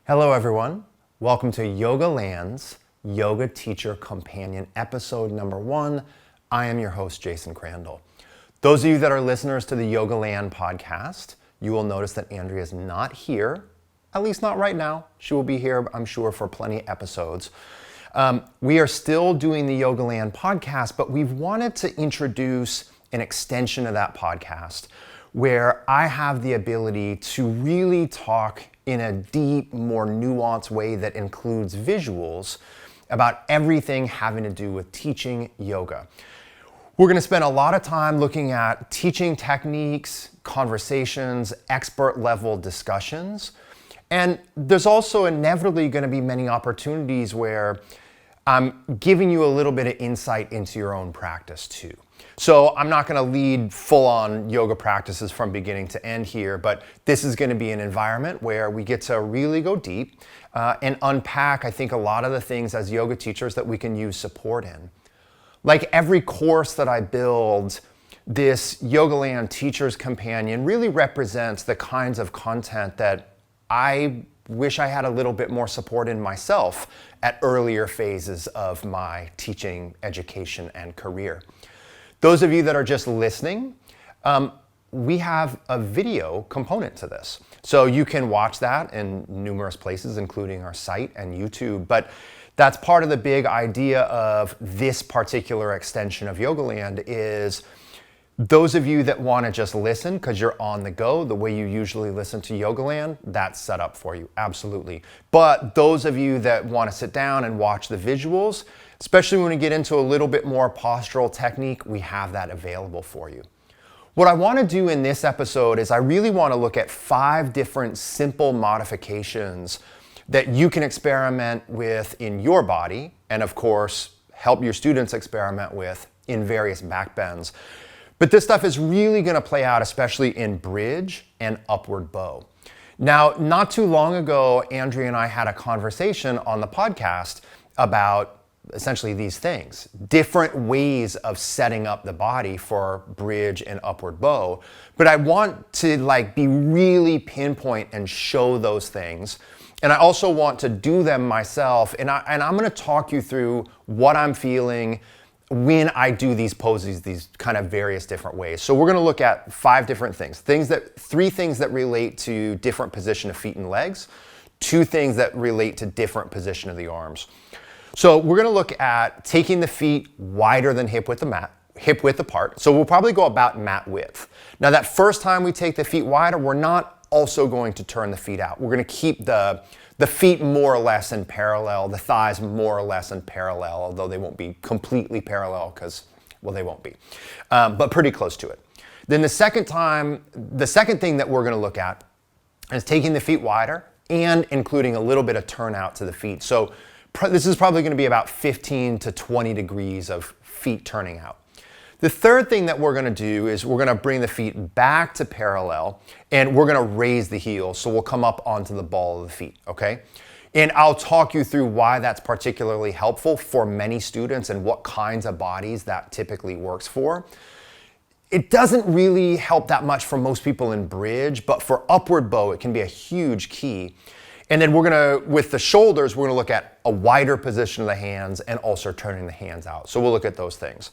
Hello everyone, welcome to Yoga Land's Yoga Teacher Companion episode number 1. I am your host, Jason Crandell. Those of you that are listeners to the Yoga Land podcast, you will notice that Andrea is not here, at least not right now. She will be here, I'm sure, for plenty of episodes. We are still doing the Yoga Land podcast, but we've wanted to introduce an extension of that podcast where I have the ability to really talk in a deep, more nuanced way that includes visuals about everything having to do with teaching yoga. We're going to spend a lot of time looking at teaching techniques, conversations, expert level discussions, and there's also inevitably going to be many opportunities where I'm giving you a little bit of insight into your own practice too. So I'm not going to lead full-on yoga practices from beginning to end here, but this is going to be an environment where we get to really go deep and unpack, I think, a lot of the things as yoga teachers that we can use support in. Like every course that I build, this Yoga Land Teacher's Companion really represents the kinds of content that I wish I had a little bit more support in myself at earlier phases of my teaching, education, and career. Those of you that are just listening, we have a video component to this. So you can watch that in numerous places, including our site and YouTube. But that's part of the big idea of this particular extension of Yoga Land is those of you that want to just listen because you're on the go, the way you usually listen to Yoga Land, that's set up for you, absolutely. But those of you that want to sit down and watch the visuals, especially when we get into a little bit more postural technique, we have that available for you. What I want to do in this episode is I really want to look at 5 different simple modifications that you can experiment with in your body, and of course, help your students experiment with in various back bends. But this stuff is really going to play out, especially in bridge and upward bow. Now, not too long ago, Andrea and I had a conversation on the podcast about essentially these things, different ways of setting up the body for bridge and upward bow. But I want to be really pinpoint and show those things. And I also want to do them myself. And I'm going to talk you through what I'm feeling when I do these poses, these kind of various different ways. So we're going to look at 5 different things. 3 things that relate to different position of feet and legs, 2 things that relate to different position of the arms. So we're going to look at taking the feet wider than hip width apart. So we'll probably go about mat width. Now that first time we take the feet wider, we're not also going to turn the feet out. We're going to keep the feet more or less in parallel, the thighs more or less in parallel, although they won't be completely parallel because, well, they won't be, but pretty close to it. Then the second thing that we're going to look at is taking the feet wider and including a little bit of turnout to the feet. So this is probably going to be about 15 to 20 degrees of feet turning out. The third thing that we're going to do is we're going to bring the feet back to parallel and we're going to raise the heels. So we'll come up onto the ball of the feet, okay? And I'll talk you through why that's particularly helpful for many students and what kinds of bodies that typically works for. It doesn't really help that much for most people in bridge, but for upward bow, it can be a huge key. And then with the shoulders, we're going to look at a wider position of the hands and also turning the hands out. So we'll look at those things.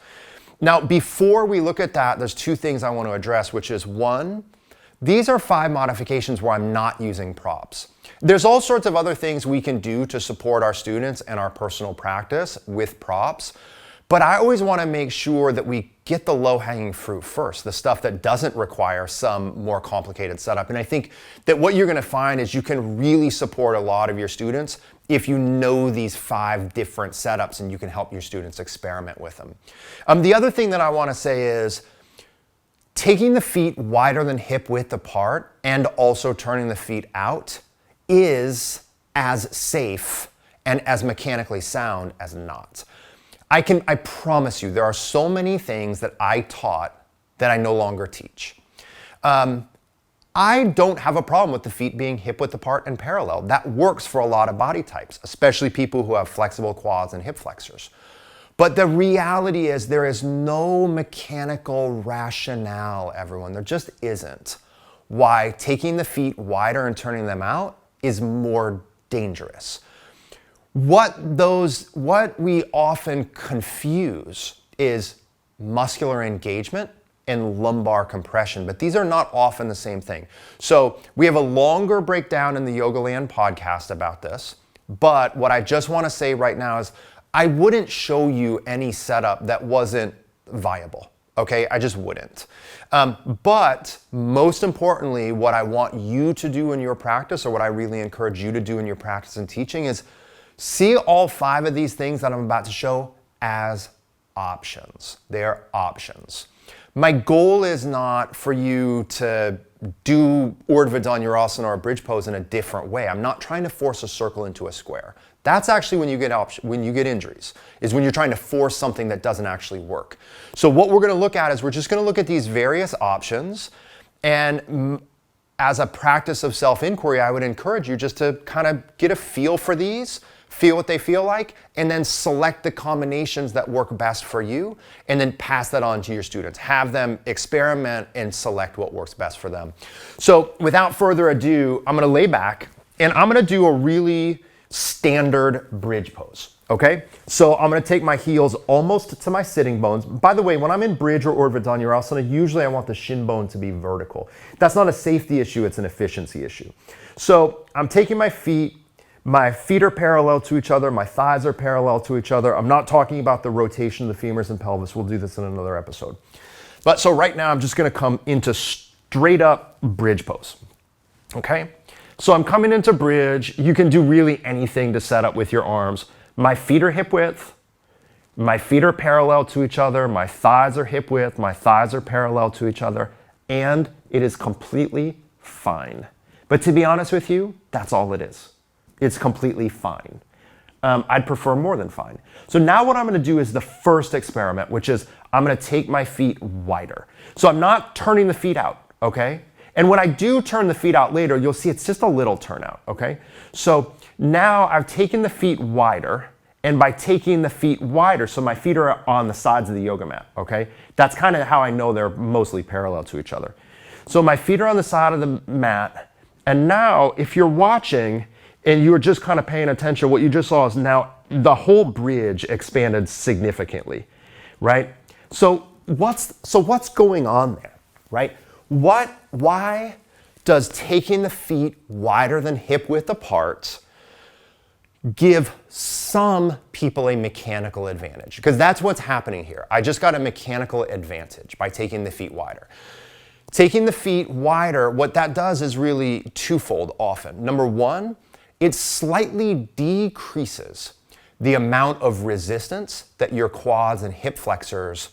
Now, before we look at that, there's 2 things I want to address, which is 1, these are 5 modifications where I'm not using props. There's all sorts of other things we can do to support our students and our personal practice with props, but I always want to make sure that we get the low-hanging fruit first, the stuff that doesn't require some more complicated setup. And I think that what you're going to find is you can really support a lot of your students if you know these 5 different setups and you can help your students experiment with them. The other thing that I want to say is taking the feet wider than hip width apart and also turning the feet out is as safe and as mechanically sound as not. I promise you, there are so many things that I taught that I no longer teach. I don't have a problem with the feet being hip width apart and parallel. That works for a lot of body types, especially people who have flexible quads and hip flexors. But the reality is there is no mechanical rationale, everyone. There just isn't. Why taking the feet wider and turning them out is more dangerous. What we often confuse is muscular engagement and lumbar compression, but these are not often the same thing. So we have a longer breakdown in the Yoga Land podcast about this, but what I just want to say right now is I wouldn't show you any setup that wasn't viable. Okay, I just wouldn't. But most importantly, what I want you to do in your practice, or what I really encourage you to do in your practice and teaching, is see all 5 of these things that I'm about to show as options. They're options. My goal is not for you to do Urdhva Dhanurasana or bridge pose in a different way. I'm not trying to force a circle into a square. That's actually when you get injuries, is when you're trying to force something that doesn't actually work. So what we're going to look at is we're just going to look at these various options, and as a practice of self-inquiry, I would encourage you just to kind of get a feel for these, feel what they feel like, and then select the combinations that work best for you, and then pass that on to your students. Have them experiment and select what works best for them. So without further ado, I'm going to lay back, and I'm going to do a really standard bridge pose, okay? So I'm going to take my heels almost to my sitting bones. By the way, when I'm in bridge or Urdhva Dhanurasana, usually I want the shin bone to be vertical. That's not a safety issue, it's an efficiency issue. So I'm taking my feet are parallel to each other, my thighs are parallel to each other. I'm not talking about the rotation of the femurs and pelvis. We'll do this in another episode. But so right now I'm just going to come into straight up bridge pose, okay? So I'm coming into bridge. You can do really anything to set up with your arms. My feet are hip width. My feet are parallel to each other. My thighs are hip width. My thighs are parallel to each other. And it is completely fine. But to be honest with you, that's all it is. It's completely fine. I'd prefer more than fine. So now what I'm going to do is the first experiment, which is I'm going to take my feet wider. So I'm not turning the feet out, okay? And when I do turn the feet out later, you'll see it's just a little turnout, okay? So now I've taken the feet wider, and by taking the feet wider, so my feet are on the sides of the yoga mat, okay? That's kind of how I know they're mostly parallel to each other. So my feet are on the side of the mat, and now if you're watching and you're just kind of paying attention, what you just saw is now the whole bridge expanded significantly, right? So what's going on there, right? Why does taking the feet wider than hip width apart give some people a mechanical advantage? Because that's what's happening here. I just got a mechanical advantage by taking the feet wider. Taking the feet wider, what that does is really twofold often. Number one, it slightly decreases the amount of resistance that your quads and hip flexors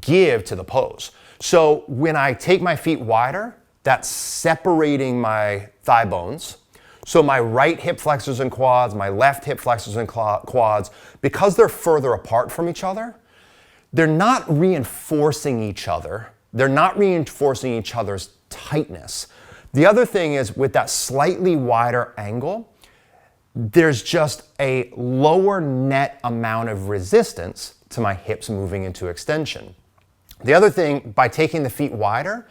give to the pose. So when I take my feet wider, that's separating my thigh bones. So my right hip flexors and quads, my left hip flexors and quads, because they're further apart from each other, they're not reinforcing each other. They're not reinforcing each other's tightness. The other thing is with that slightly wider angle, there's just a lower net amount of resistance to my hips moving into extension. The other thing, by taking the feet wider,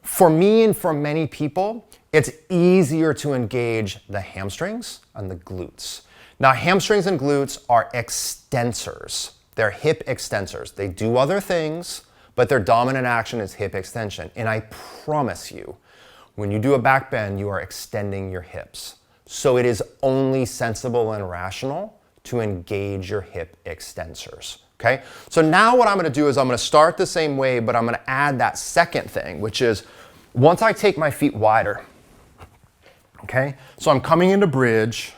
for me and for many people, it's easier to engage the hamstrings and the glutes. Now, hamstrings and glutes are extensors. They're hip extensors. They do other things, but their dominant action is hip extension. And I promise you, when you do a back bend, you are extending your hips. So it is only sensible and rational to engage your hip extensors. Okay, so now what I'm going to do is I'm going to start the same way, but I'm going to add that second thing, which is once I take my feet wider, okay, so I'm coming into bridge,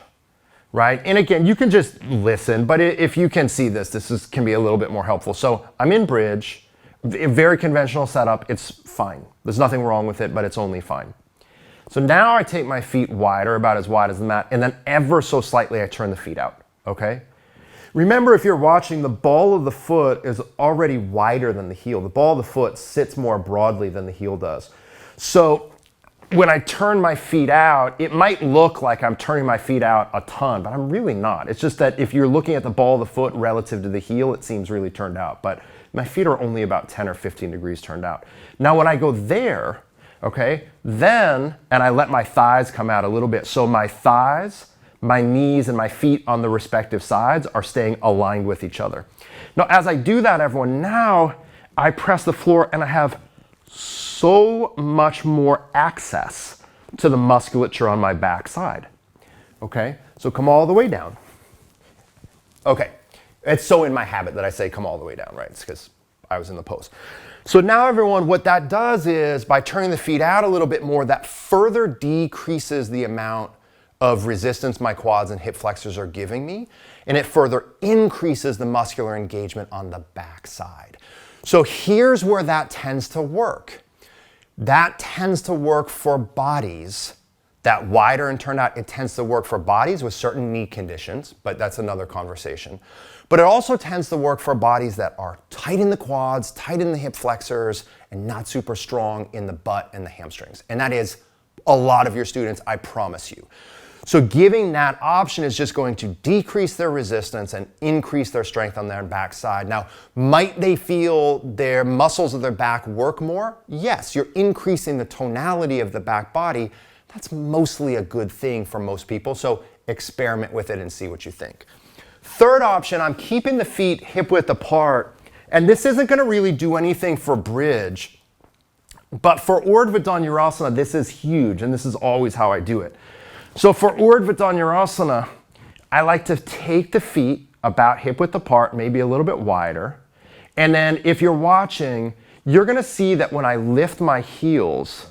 right? And again, you can just listen, but if you can see this can be a little bit more helpful. So I'm in bridge, a very conventional setup, it's fine. There's nothing wrong with it, but it's only fine. So now I take my feet wider, about as wide as the mat, and then ever so slightly I turn the feet out, okay? Remember, if you're watching, the ball of the foot is already wider than the heel. The ball of the foot sits more broadly than the heel does. So when I turn my feet out, it might look like I'm turning my feet out a ton, but I'm really not. It's just that if you're looking at the ball of the foot relative to the heel, it seems really turned out. But my feet are only about 10 or 15 degrees turned out. Now when I go there, okay, then, and I let my thighs come out a little bit. So my thighs my knees and my feet on the respective sides are staying aligned with each other. Now, as I do that, everyone, now I press the floor and I have so much more access to the musculature on my back side. Okay, so come all the way down. Okay, it's so in my habit that I say come all the way down, right? It's because I was in the pose. So now everyone, what that does is by turning the feet out a little bit more, that further decreases the amount of resistance my quads and hip flexors are giving me, and it further increases the muscular engagement on the back side. So here's where that tends to work. That tends to work for bodies that wider and turned out. It tends to work for bodies with certain knee conditions, but that's another conversation. But it also tends to work for bodies that are tight in the quads, tight in the hip flexors, and not super strong in the butt and the hamstrings. And that is a lot of your students, I promise you. So giving that option is just going to decrease their resistance and increase their strength on their back side. Now, might they feel their muscles of their back work more? Yes, you're increasing the tonality of the back body. That's mostly a good thing for most people, so experiment with it and see what you think. Third option, I'm keeping the feet hip width apart, and this isn't going to really do anything for bridge, but for Urdhva Dhanurasana, this is huge, and this is always how I do it. So for Urdhva Dhanurasana, I like to take the feet about hip width apart, maybe a little bit wider, and then if you're watching, you're going to see that when I lift my heels,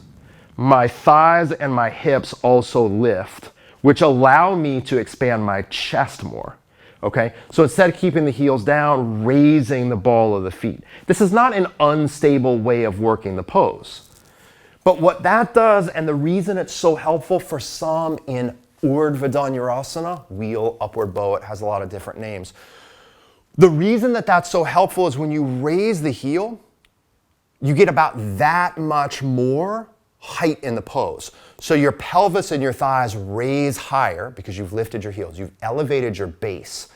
my thighs and my hips also lift, which allow me to expand my chest more. Okay, so instead of keeping the heels down, raising the ball of the feet. This is not an unstable way of working the pose. But what that does, and the reason it's so helpful for some in Urdhva Dhanurasana, wheel, upward bow, it has a lot of different names. The reason that that's so helpful is when you raise the heel, you get about that much more height in the pose. So your pelvis and your thighs raise higher because you've lifted your heels. You've elevated your base.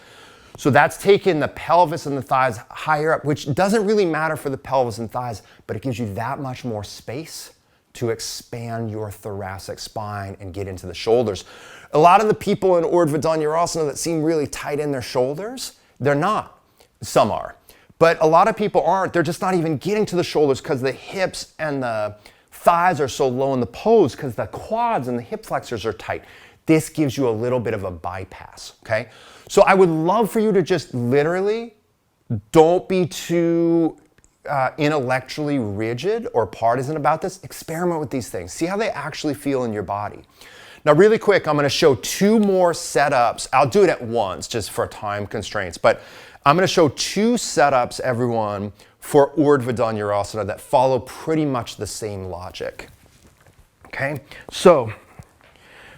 So that's taking the pelvis and the thighs higher up, which doesn't really matter for the pelvis and thighs, but it gives you that much more space to expand your thoracic spine and get into the shoulders. A lot of the people in Urdhva Dhanurasana that seem really tight in their shoulders, they're not. Some are. But a lot of people aren't. They're just not even getting to the shoulders because the hips and the thighs are so low in the pose because the quads and the hip flexors are tight. This gives you a little bit of a bypass, okay? So I would love for you to just literally don't be too intellectually rigid or partisan about this. Experiment with these things. See how they actually feel in your body. Now, really quick, I'm going to show two more setups. I'll do it at once just for time constraints, but I'm going to show two setups, everyone, for Urdhva Dhanurasana that follow pretty much the same logic. Okay, so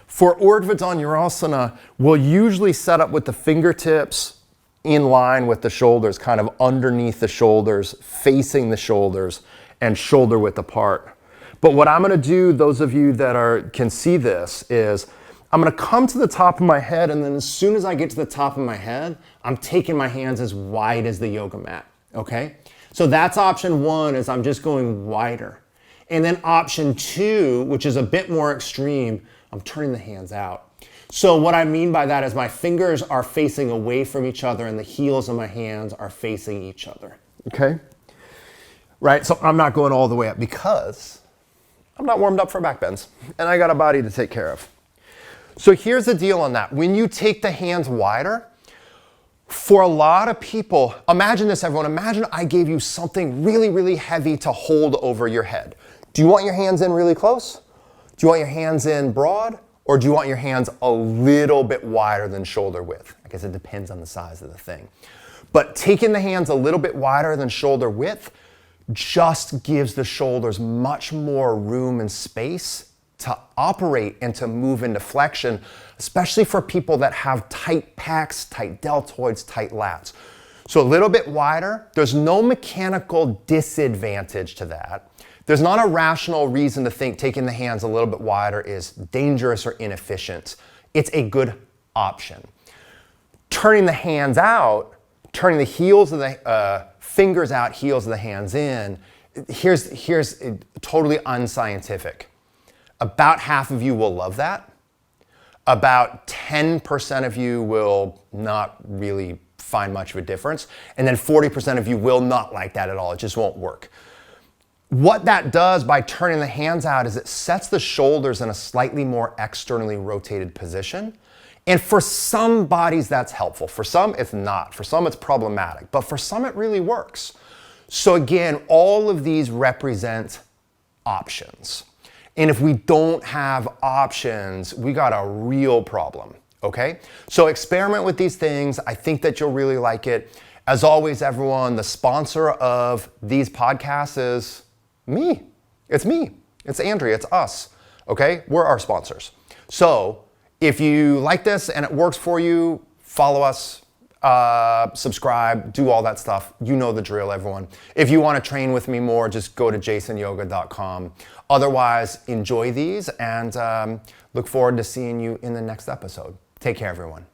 for Urdhva Dhanurasana, we'll usually set up with the fingertips in line with the shoulders, kind of underneath the shoulders, facing the shoulders, and shoulder width apart. But what I'm going to do, those of you that can see this, is I'm going to come to the top of my head, and then as soon as I get to the top of my head, I'm taking my hands as wide as the yoga mat, okay? So that's option one, is I'm just going wider. And then option two, which is a bit more extreme, I'm turning the hands out. So what I mean by that is my fingers are facing away from each other and the heels of my hands are facing each other, okay? Right, so I'm not going all the way up because I'm not warmed up for back bends and I got a body to take care of. So here's the deal on that. When you take the hands wider, for a lot of people, imagine this, everyone. Imagine I gave you something really, really heavy to hold over your head. Do you want your hands in really close? Do you want your hands in broad? Or do you want your hands a little bit wider than shoulder width? I guess it depends on the size of the thing. But taking the hands a little bit wider than shoulder width just gives the shoulders much more room and space to operate and to move into flexion, especially for people that have tight pecs, tight deltoids, tight lats. So a little bit wider. There's no mechanical disadvantage to that. There's not a rational reason to think taking the hands a little bit wider is dangerous or inefficient. It's a good option. Turning the hands out, turning the heels of the fingers out, heels of the hands in, here's totally unscientific. About half of you will love that. About 10% of you will not really find much of a difference. And then 40% of you will not like that at all. It just won't work. What that does by turning the hands out is it sets the shoulders in a slightly more externally rotated position. And for some bodies, that's helpful. For some, it's not. For some, it's problematic. But for some, it really works. So again, all of these represent options. And if we don't have options, we got a real problem, okay? So experiment with these things. I think that you'll really like it. As always, everyone, the sponsor of these podcasts is me. It's me. It's Andrea. It's us, okay? We're our sponsors. So if you like this and it works for you, follow us, subscribe, do all that stuff. You know the drill, everyone. If you want to train with me more, just go to jasonyoga.com. Otherwise, enjoy these and look forward to seeing you in the next episode. Take care, everyone.